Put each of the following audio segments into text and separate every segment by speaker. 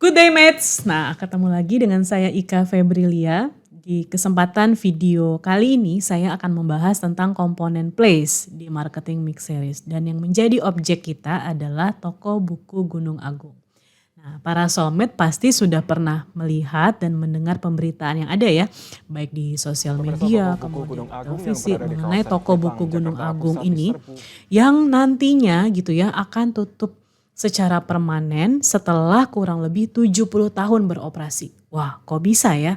Speaker 1: Good day mates. Nah, ketemu lagi dengan saya Ika Febrilia. Di kesempatan video kali ini saya akan membahas tentang komponen place di marketing mix series dan yang menjadi objek kita adalah toko buku Gunung Agung. Nah, para soulmate pasti sudah pernah melihat dan mendengar pemberitaan yang ada ya, baik di sosial media, kemudian di televisi mengenai toko buku Gunung Agung ini yang nantinya gitu ya akan tutup secara permanen setelah kurang lebih 70 tahun beroperasi. Wah, kok bisa ya?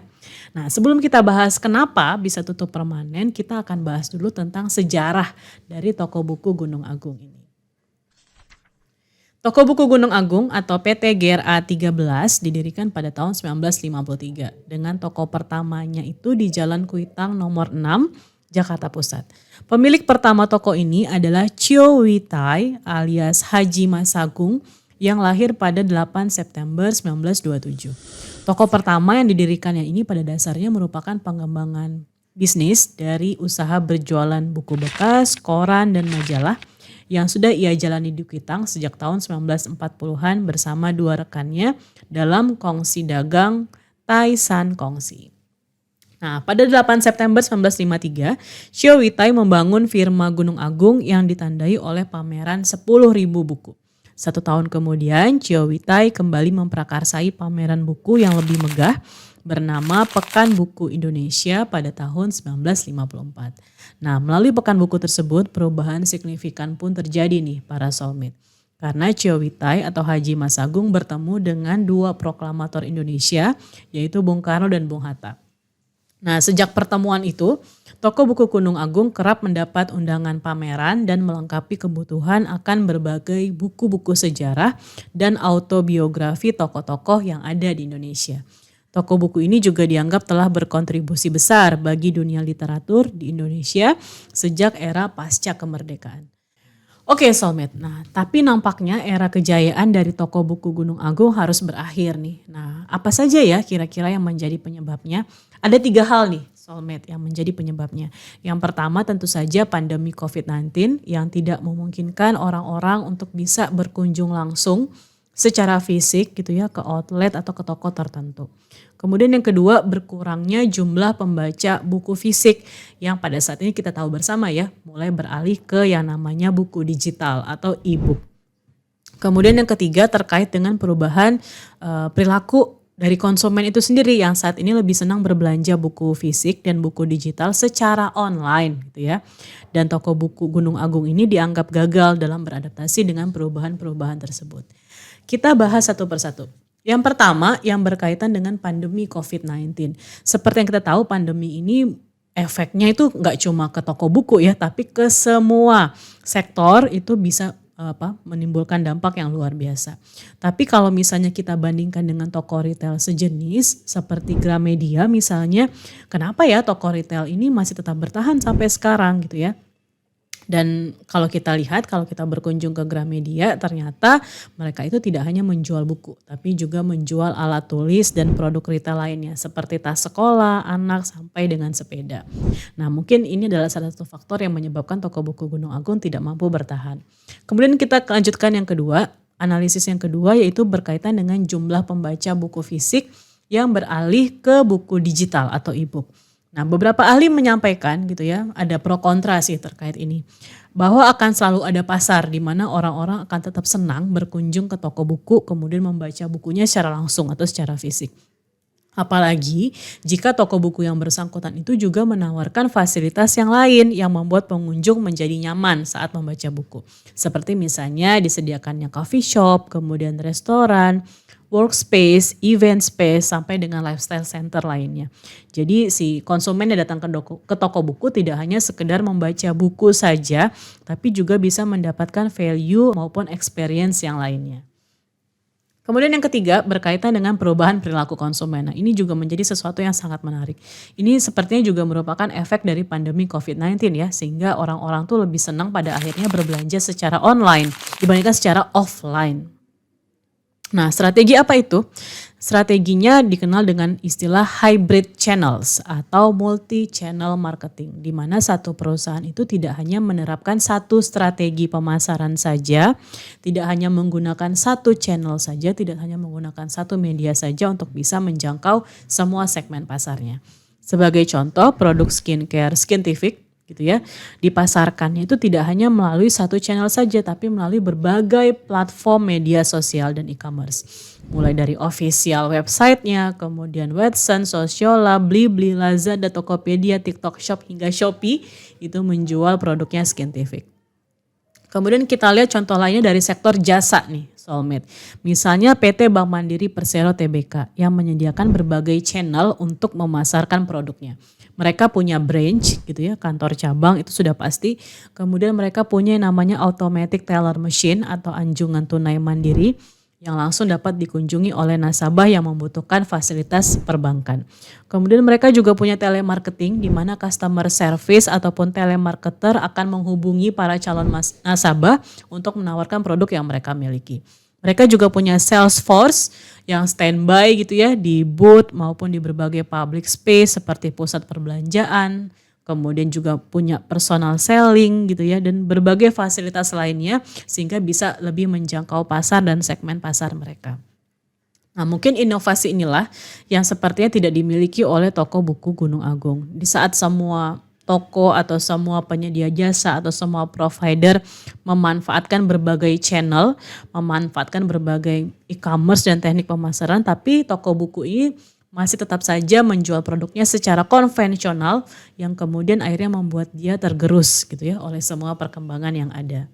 Speaker 1: Nah, sebelum kita bahas kenapa bisa tutup permanen, kita akan bahas dulu tentang sejarah dari toko buku Gunung Agung ini. Toko buku Gunung Agung atau PT GRA 13 didirikan pada tahun 1953 dengan toko pertamanya itu di Jalan Kuitang nomor 6, Jakarta Pusat. Pemilik pertama toko ini adalah Chio Witai alias Haji Masagung yang lahir pada 8 September 1927. Toko pertama yang didirikannya ini pada dasarnya merupakan pengembangan bisnis dari usaha berjualan buku bekas, koran, dan majalah yang sudah ia jalani di Kuitang sejak tahun 1940-an bersama dua rekannya dalam kongsi dagang Tai San Kongsi. Nah, pada 8 September 1953, Chio Witai membangun firma Gunung Agung yang ditandai oleh pameran 10.000 buku. 1 tahun kemudian, Chio Witai kembali memprakarsai pameran buku yang lebih megah bernama Pekan Buku Indonesia pada tahun 1954. Nah, melalui Pekan Buku tersebut, perubahan signifikan pun terjadi nih para soulmate. Karena Chio Witai atau Haji Masagung bertemu dengan dua proklamator Indonesia, yaitu Bung Karno dan Bung Hatta. Nah, sejak pertemuan itu, toko buku Gunung Agung kerap mendapat undangan pameran dan melengkapi kebutuhan akan berbagai buku-buku sejarah dan autobiografi tokoh-tokoh yang ada di Indonesia. Toko buku ini juga dianggap telah berkontribusi besar bagi dunia literatur di Indonesia sejak era pasca kemerdekaan. Oke soulmate, nah tapi nampaknya era kejayaan dari toko buku Gunung Agung harus berakhir nih. Nah apa saja ya kira-kira yang menjadi penyebabnya? Ada 3 hal nih soulmate yang menjadi penyebabnya. Yang pertama tentu saja pandemi COVID-19 yang tidak memungkinkan orang-orang untuk bisa berkunjung langsung secara fisik gitu ya ke outlet atau ke toko tertentu. Kemudian yang kedua berkurangnya jumlah pembaca buku fisik yang pada saat ini kita tahu bersama ya mulai beralih ke yang namanya buku digital atau e-book. Kemudian yang ketiga terkait dengan perubahan perilaku dari konsumen itu sendiri yang saat ini lebih senang berbelanja buku fisik dan buku digital secara online gitu ya. Dan toko buku Gunung Agung ini dianggap gagal dalam beradaptasi dengan perubahan-perubahan tersebut. Kita bahas satu persatu. Yang pertama yang berkaitan dengan pandemi COVID-19. Seperti yang kita tahu pandemi ini efeknya itu nggak cuma ke toko buku ya, tapi ke semua sektor itu bisa menimbulkan dampak yang luar biasa. Tapi kalau misalnya kita bandingkan dengan toko retail sejenis seperti Gramedia misalnya, kenapa ya toko retail ini masih tetap bertahan sampai sekarang gitu ya? Dan kalau kita lihat, kalau kita berkunjung ke Gramedia, ternyata mereka itu tidak hanya menjual buku, tapi juga menjual alat tulis dan produk retail lainnya, seperti tas sekolah, anak, sampai dengan sepeda. Nah mungkin ini adalah salah satu faktor yang menyebabkan toko buku Gunung Agung tidak mampu bertahan. Kemudian kita lanjutkan yang kedua, analisis yang kedua yaitu berkaitan dengan jumlah pembaca buku fisik yang beralih ke buku digital atau e-book. Nah beberapa ahli menyampaikan gitu ya, ada pro kontra sih terkait ini. Bahwa akan selalu ada pasar di mana orang-orang akan tetap senang berkunjung ke toko buku kemudian membaca bukunya secara langsung atau secara fisik. Apalagi jika toko buku yang bersangkutan itu juga menawarkan fasilitas yang lain yang membuat pengunjung menjadi nyaman saat membaca buku. Seperti misalnya disediakannya coffee shop, kemudian restoran, workspace, event space, sampai dengan lifestyle center lainnya. Jadi si konsumen yang datang ke toko buku tidak hanya sekedar membaca buku saja, tapi juga bisa mendapatkan value maupun experience yang lainnya. Kemudian yang ketiga berkaitan dengan perubahan perilaku konsumen. Nah ini juga menjadi sesuatu yang sangat menarik. Ini sepertinya juga merupakan efek dari pandemi COVID-19 ya. Sehingga orang-orang tuh lebih senang pada akhirnya berbelanja secara online dibandingkan secara offline. Nah, strategi apa itu? Strateginya dikenal dengan istilah hybrid channels atau multi-channel marketing, di mana satu perusahaan itu tidak hanya menerapkan satu strategi pemasaran saja, tidak hanya menggunakan satu channel saja, tidak hanya menggunakan satu media saja untuk bisa menjangkau semua segmen pasarnya. Sebagai contoh, produk skincare Skintific gitu ya, dipasarkannya itu tidak hanya melalui satu channel saja, tapi melalui berbagai platform media sosial dan e-commerce. Mulai dari official websitenya, kemudian Watson, Sociola, Blibli, Lazada, Tokopedia, TikTok Shop hingga Shopee itu menjual produknya Skintific. Kemudian kita lihat contoh lainnya dari sektor jasa nih, Soulmate. Misalnya PT Bank Mandiri Persero Tbk yang menyediakan berbagai channel untuk memasarkan produknya. Mereka punya branch gitu ya, kantor cabang itu sudah pasti. Kemudian mereka punya yang namanya automatic teller machine atau anjungan tunai mandiri yang langsung dapat dikunjungi oleh nasabah yang membutuhkan fasilitas perbankan. Kemudian mereka juga punya telemarketing di mana customer service ataupun telemarketer akan menghubungi para calon nasabah untuk menawarkan produk yang mereka miliki. Mereka juga punya sales force yang standby gitu ya di booth maupun di berbagai public space seperti pusat perbelanjaan, kemudian juga punya personal selling gitu ya dan berbagai fasilitas lainnya sehingga bisa lebih menjangkau pasar dan segmen pasar mereka. Nah, mungkin inovasi inilah yang sepertinya tidak dimiliki oleh toko buku Gunung Agung. Di saat semua toko atau semua penyedia jasa atau semua provider memanfaatkan berbagai channel, memanfaatkan berbagai e-commerce dan teknik pemasaran, tapi toko buku ini masih tetap saja menjual produknya secara konvensional yang kemudian akhirnya membuat dia tergerus gitu ya oleh semua perkembangan yang ada.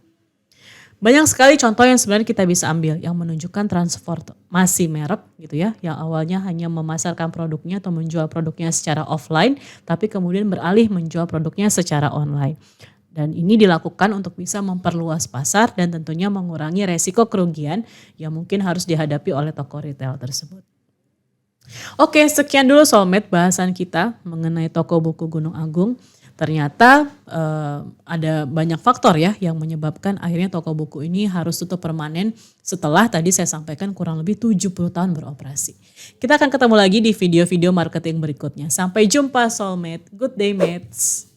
Speaker 1: Banyak sekali contoh yang sebenarnya kita bisa ambil yang menunjukkan transformasi merek gitu ya, yang awalnya hanya memasarkan produknya atau menjual produknya secara offline, tapi kemudian beralih menjual produknya secara online. Dan ini dilakukan untuk bisa memperluas pasar dan tentunya mengurangi resiko kerugian yang mungkin harus dihadapi oleh toko retail tersebut. Oke, sekian dulu Soulmate bahasan kita mengenai toko buku Gunung Agung. Ternyata ada banyak faktor ya yang menyebabkan akhirnya toko buku ini harus tutup permanen setelah tadi saya sampaikan kurang lebih 70 tahun beroperasi. Kita akan ketemu lagi di video-video marketing berikutnya. Sampai jumpa Soulmate. Good day mates.